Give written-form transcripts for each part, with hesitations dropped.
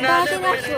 তাড়াতাড়ি আসো।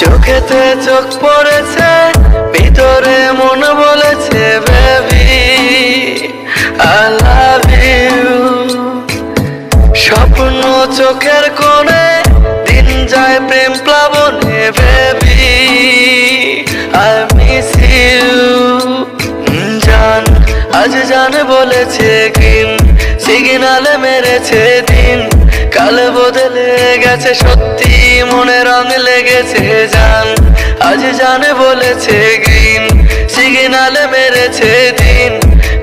চোখেতে চোখ পড়েছে, ভিতরে মন বলেছে বেবি আই লাভ ইউ। স্বপ্ন চোখের কোণে, দিন যায় প্রেম প্লাবনে বেবি আই মিস ইউ। জান আজ জান বলেছে গ্রিন সিগনালে মেরেছে দিন, কাল বদলে গেছে সত্যি মনে রং লেগেছে জান। আজ জান বলেছে গ্রিন সিগনালে মেরেছে দিন,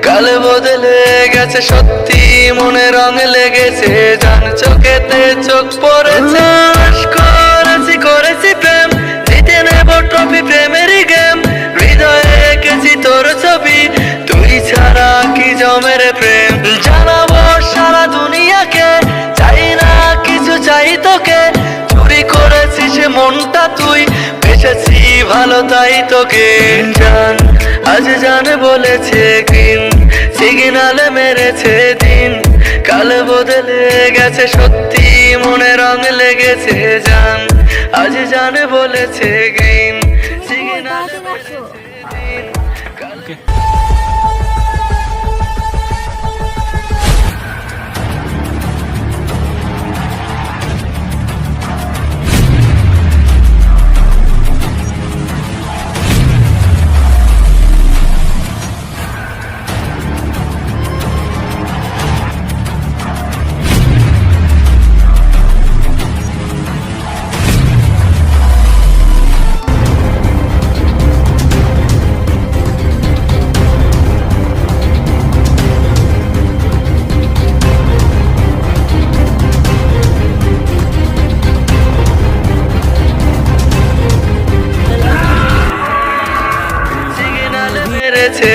কাল বদলে গেছে সত্যি মনে রং লেগেছে জান। চোখেতে চোখ পড়েছে, করেছি প্রেম, জিতে নেব ট্রফি প্রেমেরই গেম। হৃদয়ে এঁকেছি তোর ছবি, তুই ছাড়া কি জমের প্রেম। জানাবো সারা দুনিয়াকে, চাই না কিছু চাই তোকে। চুরি করেছিস মনটা তুই, বেসেছি ভালো তাই তোকে জান। আজ জান বলেছে গ্রিন সিগনালে মেরেছে দিন, কাল বদলে গেছে সত্যি মনে রং লেগেছে জান। আজ জান বলেছে গ্রিন সিগনালে মেরেছে দিন, কাল মেরেছে